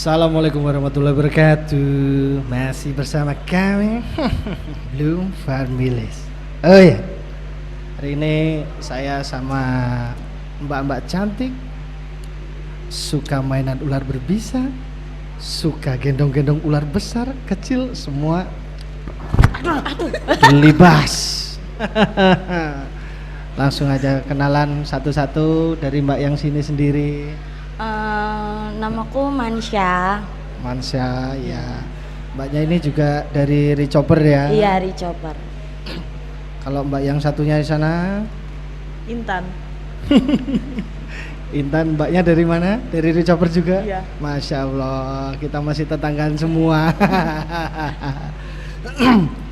Assalamualaikum warahmatullahi wabarakatuh. Masih bersama kami Bloom Families. Oh ya, hari ini saya sama mbak-mbak cantik, suka mainan ular berbisa, suka gendong-gendong ular besar, kecil, semua libas. Langsung aja kenalan satu-satu dari mbak yang sini sendiri. Namaku Mansha. Mansha, ya. Mbaknya ini juga dari Ricoper ya? Iya, Ricoper. Kalau mbak yang satunya di sana? Intan. Intan, mbaknya dari mana? Dari Ricoper juga? Iya. Masya Allah, kita masih tetanggaan semua.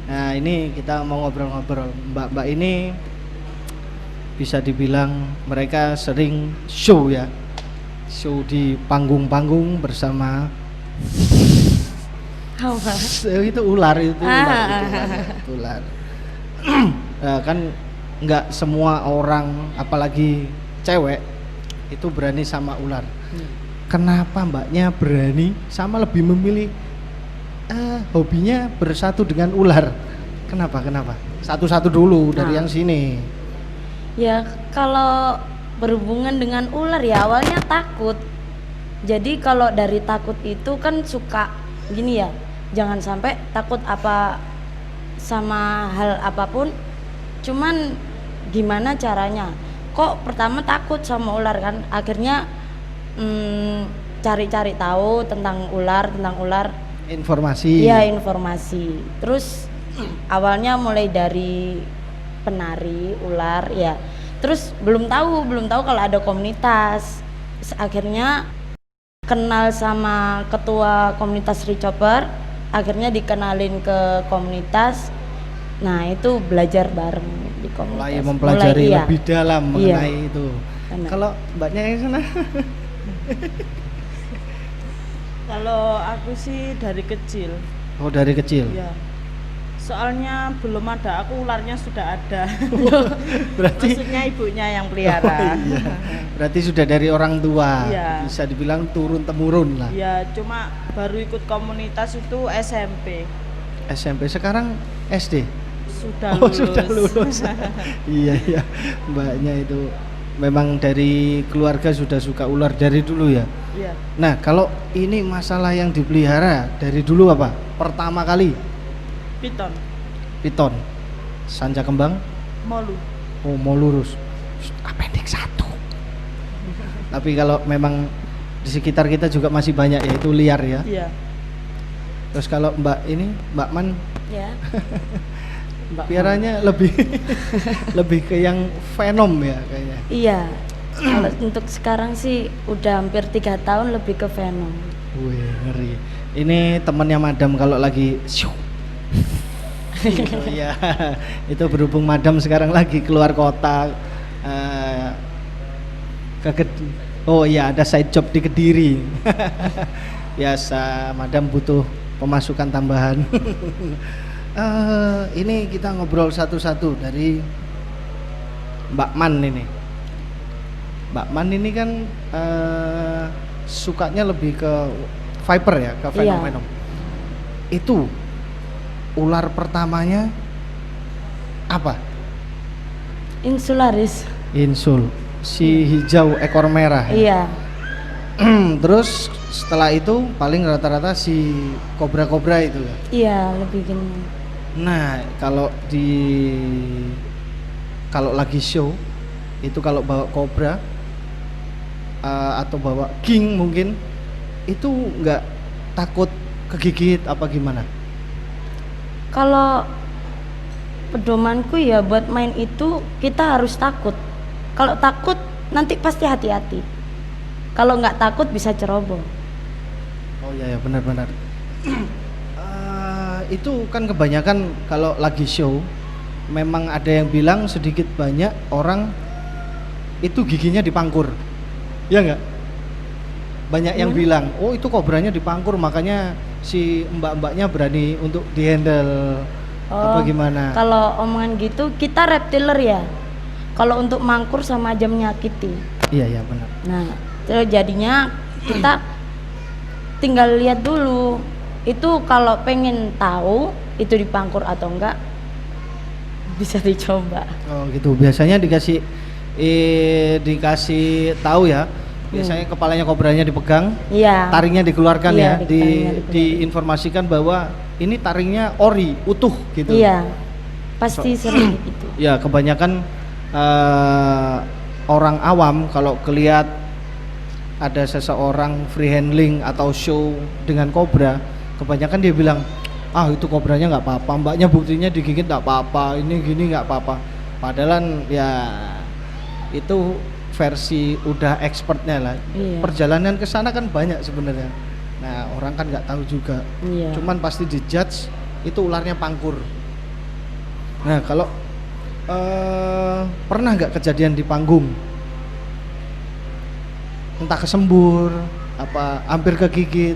Nah, ini kita mau ngobrol-ngobrol. Mbak-mbak ini bisa dibilang mereka sering show ya, show di panggung-panggung bersama itu ular. Ular. Nah, kan nggak semua orang, apalagi cewek, itu berani sama ular. Kenapa mbaknya berani sama lebih memilih hobinya bersatu dengan ular? Kenapa? Satu-satu dulu dari yang sini. Ya, kalau berhubungan dengan ular ya awalnya takut. Jadi kalau dari takut itu kan suka gini ya, jangan sampai takut apa sama hal apapun. Cuman gimana caranya? Kok pertama takut sama ular kan? Akhirnya cari-cari tahu tentang ular. Informasi. Iya, informasi. Terus awalnya mulai dari penari ular ya. Terus belum tahu kalau ada komunitas. Terus akhirnya kenal sama ketua komunitas Ricoper, akhirnya dikenalin ke komunitas. Nah, itu belajar bareng di komunitas. Mulai mempelajari iya. lebih dalam mengenai itu. Benar. Kalau mbaknya yang sana? Kalau aku sih dari kecil. Oh, dari kecil. Ya. Soalnya belum ada, aku ularnya sudah ada. Berarti Maksudnya ibunya yang Oh, pelihara. iya. Berarti sudah dari orang tua. Iya. Bisa dibilang turun temurun lah. Ya, cuma baru ikut komunitas itu SMP. SMP, sekarang SD. Sudah Oh, lulus. sudah lulus. Iya, mbaknya itu memang dari keluarga sudah suka ular dari dulu ya. Iya. Nah, kalau ini masalah yang dipelihara dari dulu apa? Pertama kali piton, sanja kembang, Molu. oh mau lurus, appendix 1. Tapi kalau memang di sekitar kita juga masih banyak ya, itu liar ya. Iya. Terus kalau mbak ini, Mbak Man, Ya. piaranya lebih lebih ke yang venom ya kayaknya. Iya. Kalau untuk sekarang sih udah hampir 3 tahun lebih ke venom. Wih, ngeri. Ini temannya Madam kalau lagi syuh. Gitu, ya. Itu berhubung Madam sekarang lagi keluar kota, oh iya, ada side job di Kediri. Biasa Madam butuh pemasukan tambahan. Ini kita ngobrol satu-satu dari Mbak Man ini. Mbak Man ini kan sukanya lebih ke viper ya, ke venom-venom. Itu ular pertamanya apa? Insularis. Insul, si hijau ekor merah. Iya. Terus setelah itu paling rata-rata si kobra-kobra itu ya. Iya, lebih gini. Nah, kalau lagi show itu kalau bawa kobra atau bawa king mungkin itu nggak takut kegigit apa gimana? Kalau pedomanku ya buat main itu kita harus takut. Kalau takut nanti pasti hati-hati. Kalau nggak takut bisa ceroboh. Oh iya ya, benar-benar. Itu kan kebanyakan kalau lagi show memang ada yang bilang sedikit banyak orang itu giginya dipangkur. Ya enggak? Banyak yang bilang, oh itu kobranya dipangkur makanya si mbak-mbaknya berani untuk dihandle. Apa gimana? Kalau omongan gitu kita reptiler ya. Kalau untuk mangkur sama aja menyakiti. Iya ya benar. Nah, terus jadinya kita tinggal lihat dulu. Itu kalau pengen tahu itu dipangkur atau enggak bisa dicoba. Oh gitu. Biasanya dikasih tahu ya. Biasanya kepalanya kobranya dipegang, Iya. taringnya dikeluarkan Iya, ya, taringnya dikeluarkan. diinformasikan bahwa ini taringnya ori, utuh gitu. Iya. Pasti sering gitu. Ya kebanyakan orang awam kalau kelihat ada seseorang free handling atau show dengan kobra, kebanyakan dia bilang, ah itu kobranya nggak apa-apa, mbaknya buktinya digigit nggak apa-apa, ini gini nggak apa-apa. Padahal ya itu versi udah expertnya lah. Iya. Perjalanan ke sana kan banyak sebenarnya. Nah orang kan nggak tahu juga. Iya. Cuman pasti dijudge itu ularnya pangkur. Nah kalau pernah nggak kejadian di panggung? Entah kesembur, apa hampir kegigit?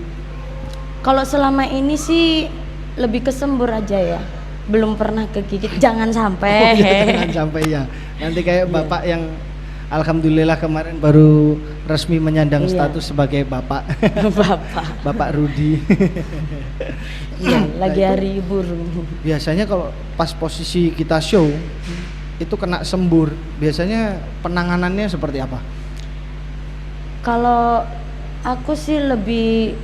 Kalau selama ini sih lebih kesembur aja ya. Belum pernah kegigit. Jangan sampai. Oh, iya, jangan sampai ya. Nanti kayak Iya. bapak yang alhamdulillah kemarin baru resmi menyandang Iya. status sebagai bapak. Bapak. Bapak Rudi. Iya, lagi Nah, itu hari burung. biasanya kalau pas posisi kita show itu kena sembur, biasanya penanganannya seperti apa? Kalau aku sih lebih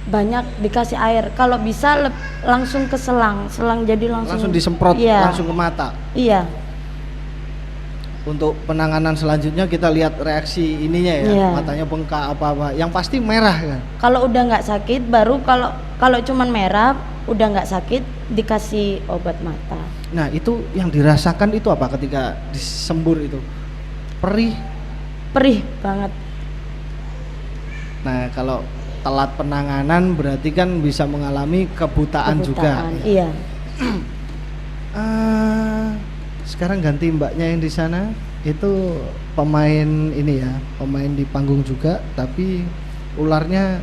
banyak dikasih air. Kalau bisa langsung ke selang jadi Langsung disemprot, Iya. langsung ke mata. Iya. Untuk penanganan selanjutnya kita lihat reaksi ininya ya, Iya. matanya bengkak apa-apa. Yang pasti merah kan. Kalau udah nggak sakit baru kalau cuman merah udah nggak sakit dikasih obat mata. Nah itu yang dirasakan itu apa ketika disembur itu? Perih. Perih banget. Nah kalau telat penanganan berarti kan bisa mengalami kebutaan juga. Iya. Sekarang ganti mbaknya yang di sana itu pemain ini ya, pemain di panggung juga, tapi ularnya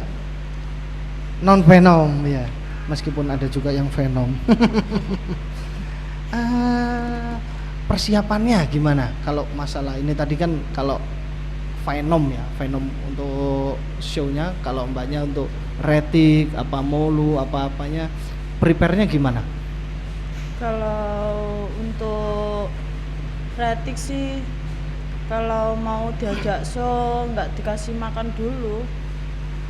non venom ya, meskipun ada juga yang venom. Persiapannya gimana? Kalau masalah ini tadi kan kalau venom ya, venom untuk show-nya, kalau mbaknya untuk retik, apa molu, apa-apanya, prepare-nya gimana? Kalau untuk retik sih, kalau mau diajak show nggak dikasih makan dulu,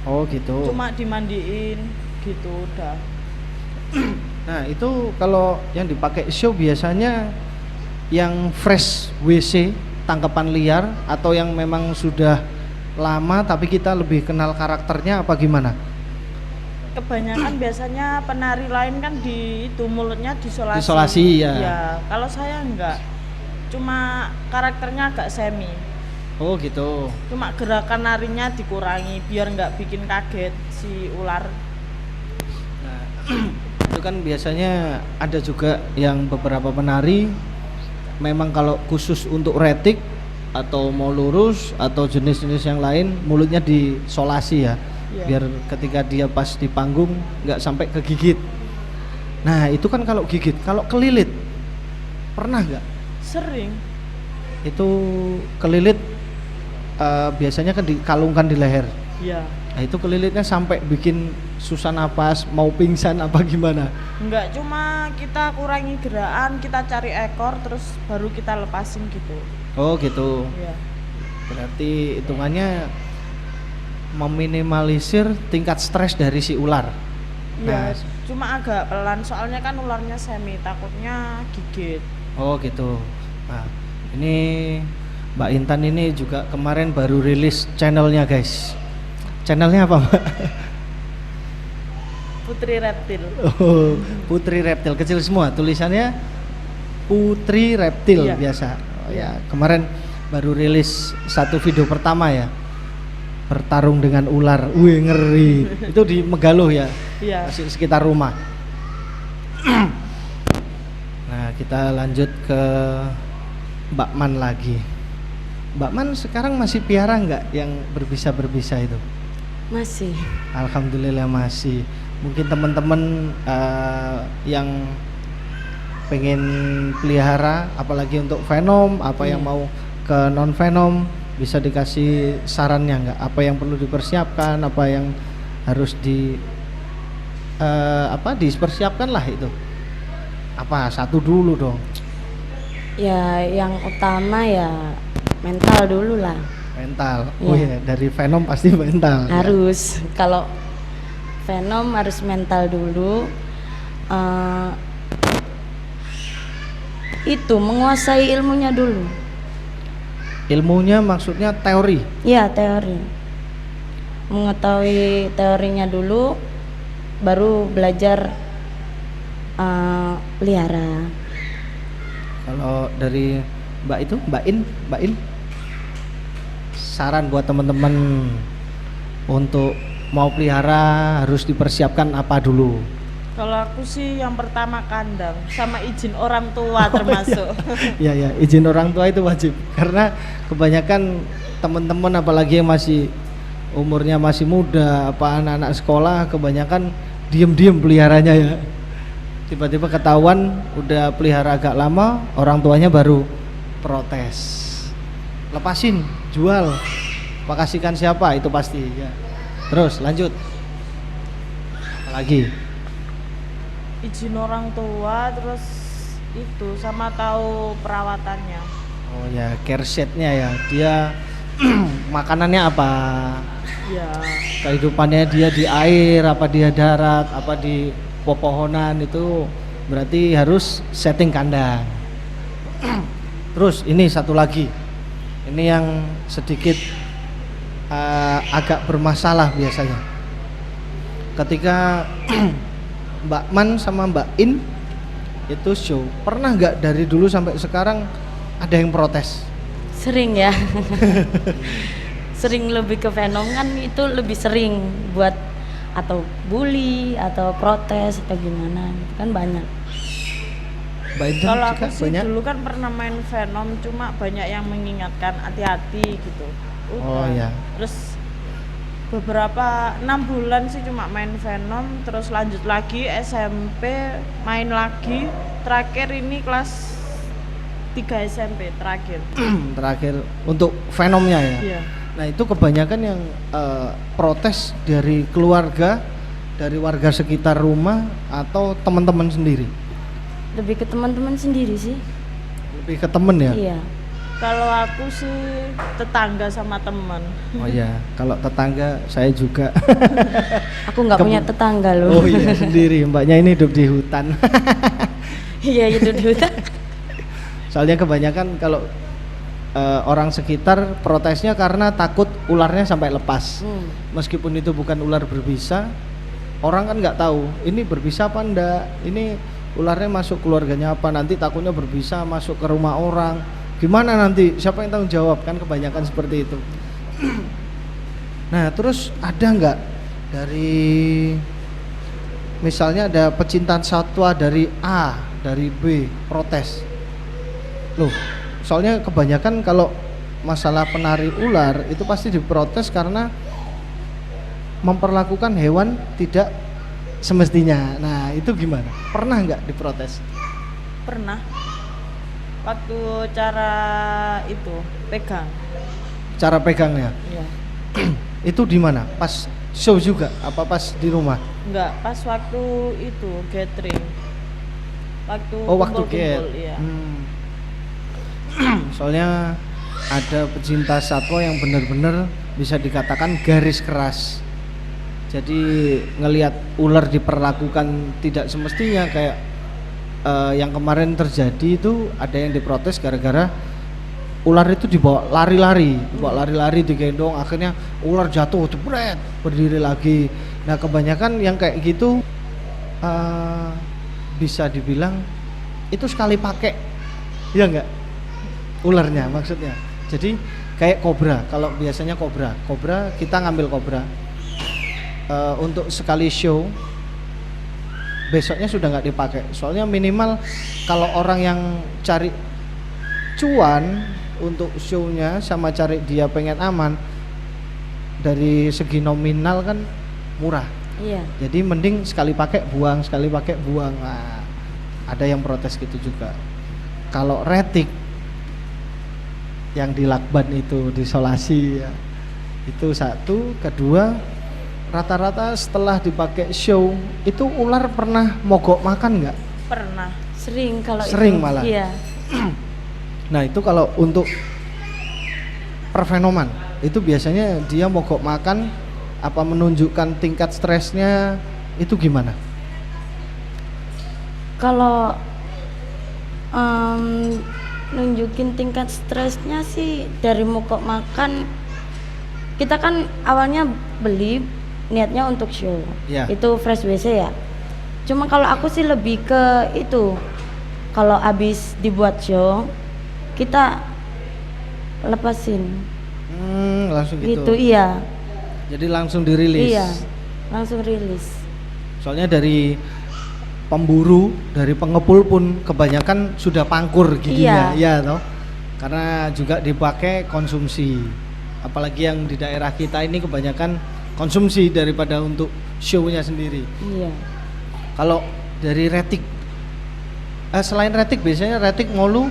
Oh gitu. cuma dimandiin gitu udah. Nah itu kalau yang dipakai show biasanya yang fresh WC, tangkapan liar, atau yang memang sudah lama tapi kita lebih kenal karakternya apa gimana? Kebanyakan biasanya penari lain kan di itu mulutnya disolasi. Disolasi, ya. Iya, kalau saya enggak. Cuma karakternya agak semi. Oh gitu. Cuma gerakan narinya dikurangi biar nggak bikin kaget si ular. Nah, itu kan biasanya ada juga yang beberapa penari memang kalau khusus untuk retik atau mau lurus atau jenis-jenis yang lain mulutnya disolasi ya. Iya. Biar ketika dia pas di panggung nggak sampai kegigit. Nah itu kan kalau gigit, kalau kelilit pernah nggak? Sering. Itu kelilit biasanya kan dikalungkan di leher. Iya. Nah itu kelilitnya sampai bikin susah napas, mau pingsan apa gimana? Enggak, cuma kita kurangi gerakan, kita cari ekor terus baru kita lepasin gitu. Oh gitu. Iya. Berarti hitungannya meminimalisir tingkat stres dari si ular. Iya, Nah, cuma agak pelan soalnya kan ularnya semi, takutnya gigit. oh gitu. Nah, ini Mbak Intan ini juga kemarin baru rilis channelnya guys. Channelnya apa Mbak? Putri Reptil. Oh, Putri Reptil, kecil semua tulisannya Putri Reptil. Iya. Biasa. Oh ya, kemarin baru rilis satu video pertama ya. Bertarung dengan ular. Wih, ngeri. Itu di Megaloh ya. Iya. Masih sekitar rumah. Nah, kita lanjut ke Mbak Man lagi. Mbak Man sekarang masih piara nggak yang berbisa-berbisa itu? Masih. Alhamdulillah masih. Mungkin teman-teman yang pengen pelihara, apalagi untuk venom, apa yang mau ke non venom, bisa dikasih sarannya nggak? Apa yang perlu dipersiapkan, apa yang harus dipersiapkan lah itu? Apa satu dulu dong? Ya yang utama ya mental dulu lah. Mental. Oh Iya. iya, dari Venom pasti mental. Harus. Kalau Venom harus mental dulu. Itu menguasai ilmunya dulu. Ilmunya maksudnya teori. Iya, teori. Mengetahui teorinya dulu, baru belajar pelihara. Kalau dari Mbak In, saran buat teman-teman untuk mau pelihara harus dipersiapkan apa dulu? Kalau aku sih yang pertama kandang sama izin orang tua termasuk. Ya ya, izin orang tua itu wajib karena kebanyakan teman-teman apalagi yang masih umurnya masih muda, apa anak-anak sekolah kebanyakan diem-diem peliharanya ya. Tiba-tiba ketahuan udah pelihara agak lama, orang tuanya baru protes. Lepasin, jual. Pakasihkan siapa itu pasti ya. Terus lanjut. Apalagi? Izin orang tua, terus itu sama tahu perawatannya. Oh ya, care setnya ya. Dia makanannya apa? Ya, Kehidupannya dia di air, apa dia darat, apa di pepohonan, itu berarti harus setting kandang. Terus ini satu lagi. Ini yang sedikit agak bermasalah biasanya. Ketika Mbak Man sama Mbak In itu show, pernah nggak dari dulu sampai sekarang ada yang protes? Sering ya. Sering lebih ke Venom kan, itu lebih sering buat atau bully atau protes atau gimana gitu kan banyak. Mbak In kalau aku juga sih banyak. dulu kan pernah main Venom, cuma banyak yang mengingatkan hati-hati gitu. Oh iya. Terus beberapa 6 bulan sih cuma main Venom, terus lanjut lagi SMP main lagi, terakhir ini kelas 3 SMP terakhir. Terakhir untuk Venomnya ya. Iya. Nah itu kebanyakan yang protes dari keluarga, dari warga sekitar rumah atau teman-teman sendiri. Lebih ke teman-teman sendiri sih. Lebih ke temen ya. Iya. Kalau aku sih tetangga sama teman. Oh ya, kalau tetangga saya juga. Aku nggak punya tetangga loh. Oh iya sendiri, mbaknya ini hidup di hutan. Iya, itu di hutan. Soalnya kebanyakan kalau orang sekitar protesnya karena takut ularnya sampai lepas. Meskipun itu bukan ular berbisa, orang kan nggak tahu ini berbisa apa enggak, ini ularnya masuk keluarganya apa, nanti takutnya berbisa masuk ke rumah orang. Gimana nanti, siapa yang tanggung jawab, kan kebanyakan seperti itu. Nah terus ada nggak dari misalnya ada pecinta satwa dari A, dari B protes loh, soalnya kebanyakan kalau masalah penari ular itu pasti diprotes karena memperlakukan hewan tidak semestinya. Nah itu gimana, pernah nggak diprotes? Pernah. Waktu cara itu pegang. Cara pegangnya Iya. itu di mana? Pas show juga? Apa pas di rumah? Enggak, pas waktu itu gathering. Waktu Waktu kumpul-kumpul, get. iya. Soalnya ada pecinta satwa yang benar-benar bisa dikatakan garis keras. Jadi ngelihat ular diperlakukan tidak semestinya kayak yang kemarin terjadi itu, ada yang diprotes gara-gara ular itu dibawa lari-lari, digendong, akhirnya ular jatuh, jebret, berdiri lagi. Nah kebanyakan yang kayak gitu bisa dibilang itu sekali pakai, ya enggak? Ularnya maksudnya. Jadi kayak kobra, kalau biasanya kobra kita ngambil kobra untuk sekali show, besoknya sudah nggak dipakai. Soalnya minimal kalau orang yang cari cuan untuk show-nya sama cari dia pengen aman, dari segi nominal kan murah. Iya. Jadi mending sekali pakai buang, sekali pakai buang. Nah, ada yang protes gitu juga. Kalau retik yang di lakban itu disolasi ya, itu satu. Kedua rata-rata setelah dipakai show itu ular pernah mogok makan nggak? Pernah. Sering kalau Sering itu. malah. Iya. Nah itu kalau untuk perfenoman itu biasanya dia mogok makan apa menunjukkan tingkat stresnya itu gimana? Kalau nunjukin tingkat stresnya sih dari mogok makan, kita kan awalnya beli niatnya untuk show, Ya. itu fresh WC ya. Cuma kalau aku sih lebih ke itu, kalau habis dibuat show kita lepasin Langsung gitu. gitu, iya. Jadi langsung dirilis. Iya, langsung rilis. Soalnya dari pemburu, dari pengepul pun kebanyakan sudah pangkur giginya, ya toh. Karena juga dipakai konsumsi. Apalagi yang di daerah kita ini kebanyakan konsumsi daripada untuk show-nya sendiri. Iya. Kalau dari retik, selain retik biasanya retik molu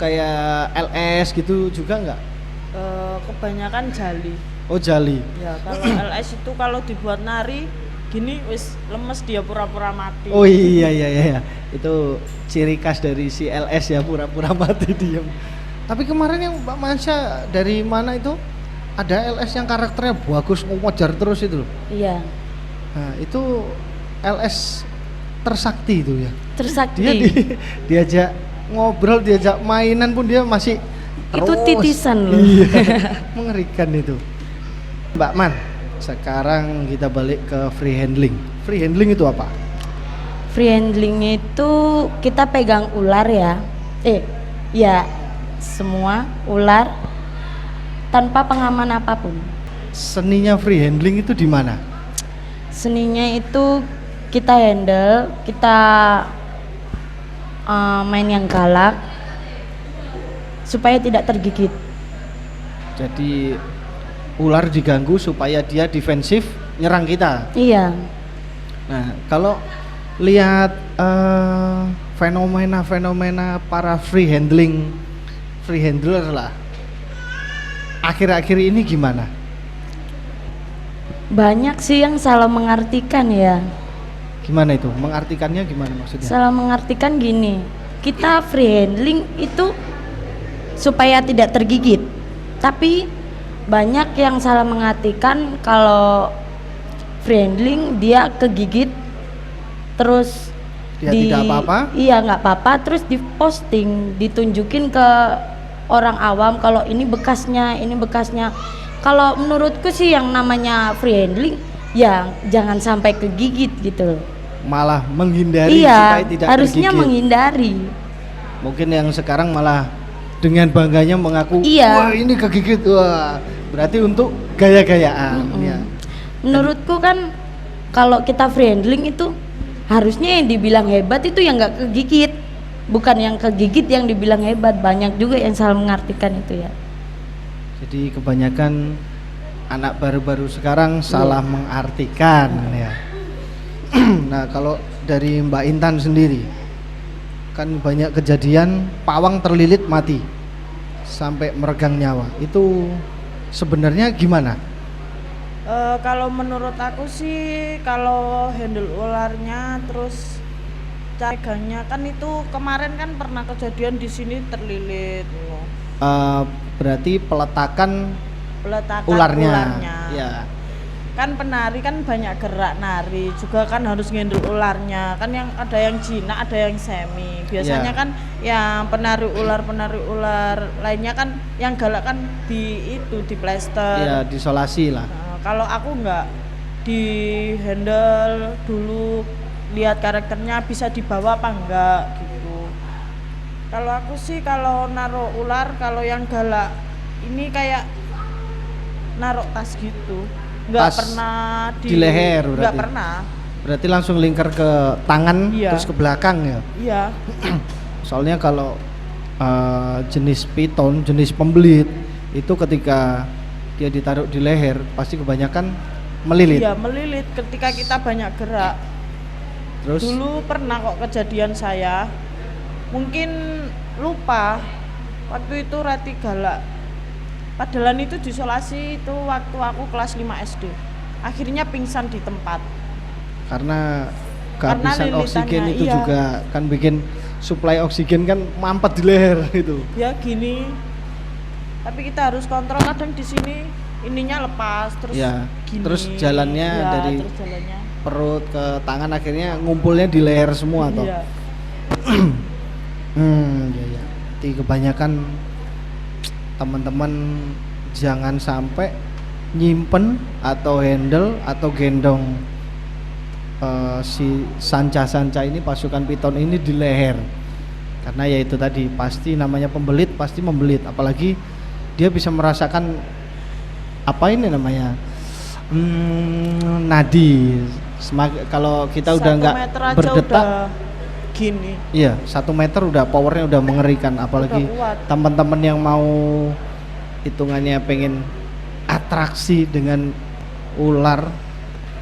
kayak LS gitu juga nggak? Kebanyakan jali. Oh jali. Ya, kalau LS itu kalau dibuat nari gini wis lemes dia pura-pura mati. Oh iya iya iya, itu ciri khas dari si LS ya, pura-pura mati diem. Tapi kemarin yang Mbak Masya dari mana itu ada LS yang karakternya bagus ngejar terus itu loh. Iya. Nah itu LS tersakti itu ya. Tersakti. Dia diajak ngobrol, diajak mainan pun dia masih Itu terus. titisan loh. Iya, mengerikan itu. Mbak Man, sekarang kita balik ke free handling. Free handling itu apa? Free handling itu kita pegang ular ya. Ya semua ular tanpa pengaman apapun. Seninya free handling itu di mana? Seninya itu kita handle, kita main yang galak supaya tidak tergigit. Jadi ular diganggu supaya dia defensif nyerang kita. Iya. Nah, kalau lihat fenomena-fenomena para free handler lah, akhir-akhir ini gimana? Banyak sih yang salah mengartikan ya. Gimana itu? Mengartikannya gimana maksudnya? Salah mengartikan gini, kita free handling itu supaya tidak tergigit. Tapi banyak yang salah mengartikan kalau free handling dia kegigit terus Dia tidak apa-apa? Iya, nggak apa-apa, terus diposting, ditunjukin ke orang awam kalau ini bekasnya, ini bekasnya. Kalau menurutku sih yang namanya free handling ya jangan sampai kegigit gitu loh. Malah menghindari Iya, supaya tidak harusnya tergigit. menghindari. Mungkin yang sekarang malah dengan bangganya mengaku, Iya. wah ini kegigit, wah berarti untuk gaya-gayaan. Ya. Menurutku kan kalau kita free handling itu harusnya yang dibilang hebat itu yang nggak kegigit, bukan yang kegigit yang dibilang hebat. Banyak juga yang salah mengartikan itu ya. Jadi kebanyakan anak baru-baru sekarang salah mengartikan ya. Nah kalau dari Mbak Intan sendiri, kan banyak kejadian pawang terlilit mati sampai meregang nyawa. Itu sebenarnya gimana? Kalau menurut aku sih kalau handle ularnya terus cegahnya kan itu kemarin kan pernah kejadian di sini terlilit Berarti peletakan ularnya. Ya. Kan penari kan banyak gerak nari juga kan harus ngendel ularnya kan, yang ada yang jinak ada yang semi biasanya Ya. kan yang penari ular lainnya kan yang galak kan di plester. Ya disolasi lah. Nah, kalau aku enggak, di handle dulu, lihat karakternya bisa dibawa apa enggak gitu. Kalau aku sih kalau naruh ular, kalau yang galak ini kayak naruh tas gitu, enggak Tas pernah di leher enggak berarti? pernah. Berarti langsung lingkar ke tangan. Iya. Terus ke belakang ya. Iya. Soalnya kalau jenis piton, jenis pembelit itu ketika dia ditaruh di leher pasti kebanyakan melilit. Iya, melilit ketika kita banyak gerak. Terus Dulu pernah kok kejadian saya, mungkin lupa waktu itu Rati galak. Padahal itu disolasi itu waktu aku kelas 5 SD. akhirnya pingsan di tempat. Karena kehabisan lilitannya, oksigen itu iya. juga kan bikin suplai oksigen kan mampet di leher gitu. Ya gini, tapi kita harus kontrol, kadang di sini ininya lepas terus Ya, gini. terus jalannya Ya, dari terus jalannya. perut ke tangan akhirnya ngumpulnya di leher semua toh. Iya. Ya ya. Jadi kebanyakan teman-teman jangan sampai nyimpen atau handle atau gendong si sanca-sanca ini, pasukan piton ini di leher. Karena ya itu tadi, pasti namanya pembelit pasti membelit, apalagi dia bisa merasakan apa ini namanya nadi. Kalau kita udah 1 nggak meter aja berdetak, udah gini. iya 1 meter udah powernya udah mengerikan, apalagi Udah kuat. teman-teman yang mau hitungannya pengen atraksi dengan ular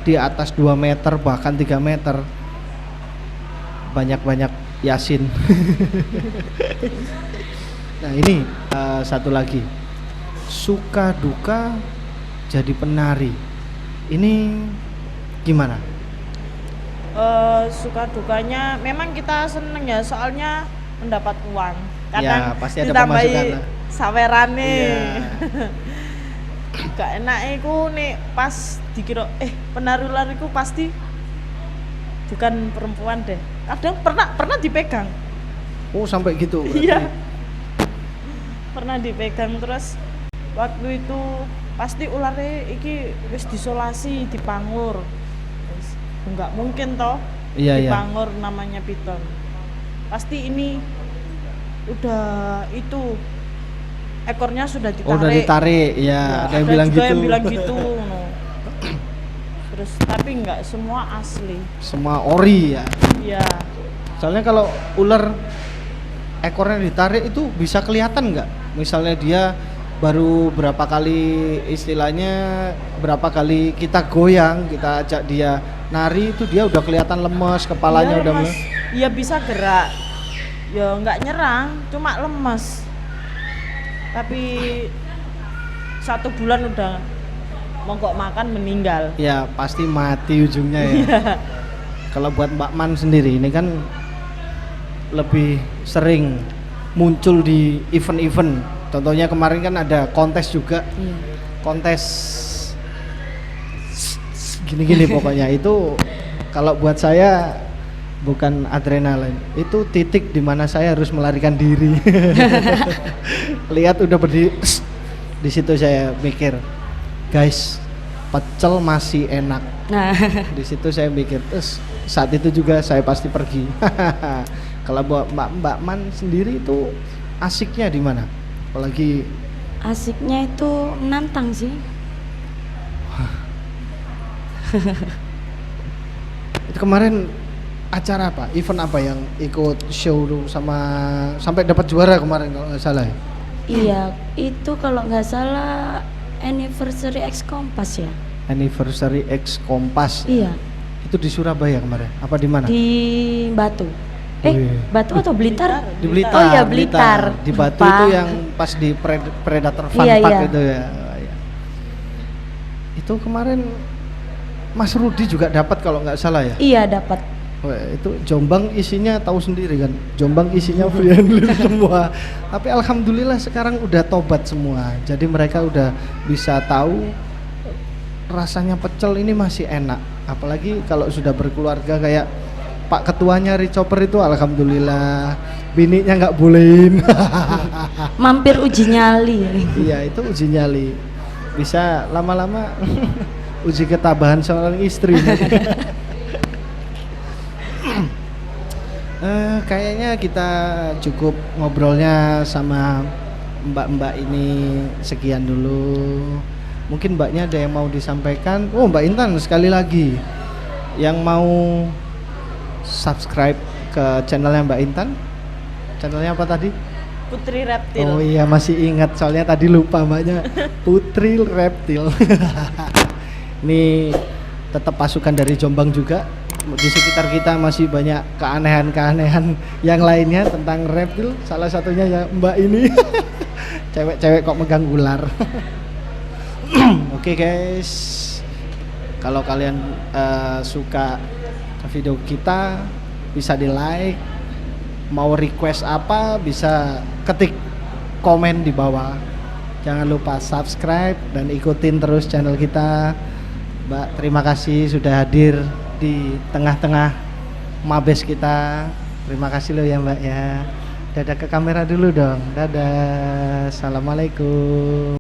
di atas 2 meter bahkan 3 meter, banyak-banyak yasin. Nah ini satu lagi, suka duka jadi penari ini gimana? Suka dukanya memang kita seneng ya, soalnya mendapat uang. Ya, pasti ada ditambahi pemasukan lah. sawerane. Iya. Gak enak iku nih pas dikira penari ular iku pasti bukan perempuan deh. Kadang pernah dipegang. Oh sampai gitu berarti. Iya. Pernah dipegang, terus waktu itu pasti ularnya iki wis disolasi, dipangur. Enggak mungkin toh Iya, iya. dipangur namanya piton. Pasti ini udah itu ekornya sudah ditarik. Oh udah ditarik ya, Ya, ada yang bilang juga gitu. yang bilang gitu. No. Terus tapi enggak semua asli. Semua ori ya. Iya. Soalnya kalau ular ekornya ditarik itu bisa kelihatan nggak? Misalnya dia baru berapa kali, istilahnya berapa kali kita goyang, kita ajak dia nari, itu dia udah kelihatan lemes, kepalanya Iya, udah lemes. Iya bisa gerak. Ya enggak nyerang, cuma lemes. Tapi 1 bulan udah mogok makan meninggal. ya pasti mati ujungnya ya. Iya. Kalau buat Mbak Man sendiri ini kan lebih sering muncul di event-event. Contohnya kemarin kan ada kontes juga, Iya. kontes gini-gini pokoknya. Itu kalau buat saya bukan adrenalin, itu titik di mana saya harus melarikan diri. Lihat udah berdiri, di situ saya mikir, guys, pecel masih enak. Nah, Di situ saya mikir, terus saat itu juga saya pasti pergi. Kalau buat Mbak Man sendiri itu asiknya di mana? Apalagi asiknya itu nantang sih. itu kemarin acara apa? Event apa yang ikut show tuh sama sampai dapat juara kemarin kalau nggak salah ya? Iya, itu kalau nggak salah anniversary X Kompas ya. Anniversary X Kompas. Iya, Itu di Surabaya kemarin. Apa di mana? di Batu. Wih. Batu atau Blitar? Di Blitar. Oh iya, Blitar. Di Batu Lupa. itu yang pas di Predator Fun Iya, Park iya. itu ya. Oh, iya. Itu kemarin Mas Rudi juga dapat kalau nggak salah ya. Iya, dapat. Wah, itu Jombang isinya tahu sendiri kan. Jombang isinya free and live semua. Tapi alhamdulillah sekarang udah tobat semua. Jadi mereka udah bisa tahu rasanya pecel ini masih enak. Apalagi kalau sudah berkeluarga kayak Pak ketuanya Richopper itu, alhamdulillah bininya nggak bolehin. Mampir uji nyali. Iya, itu uji nyali. Bisa lama-lama uji ketabahan seorang istri. Kayaknya kita cukup ngobrolnya sama mbak-mbak ini sekian dulu. Mungkin mbaknya ada yang mau disampaikan. Oh, Mbak Intan sekali lagi yang mau subscribe ke channelnya Mbak Intan. Channelnya apa tadi? Putri Reptil. Oh iya, masih ingat soalnya tadi lupa mbaknya. Putri Reptil. Ini tetap pasukan dari Jombang juga. Di sekitar kita masih banyak keanehan-keanehan yang lainnya tentang reptil. Salah satunya ya Mbak ini. Cewek-cewek kok megang ular. Oke guys, Kalau kalian suka video kita bisa di like, mau request apa bisa ketik komen di bawah. Jangan lupa subscribe dan ikutin terus channel kita. Mbak, terima kasih sudah hadir di tengah-tengah mabes kita. Terima kasih loh ya Mbak ya. Dadah ke kamera dulu dong. Dadah. Assalamualaikum.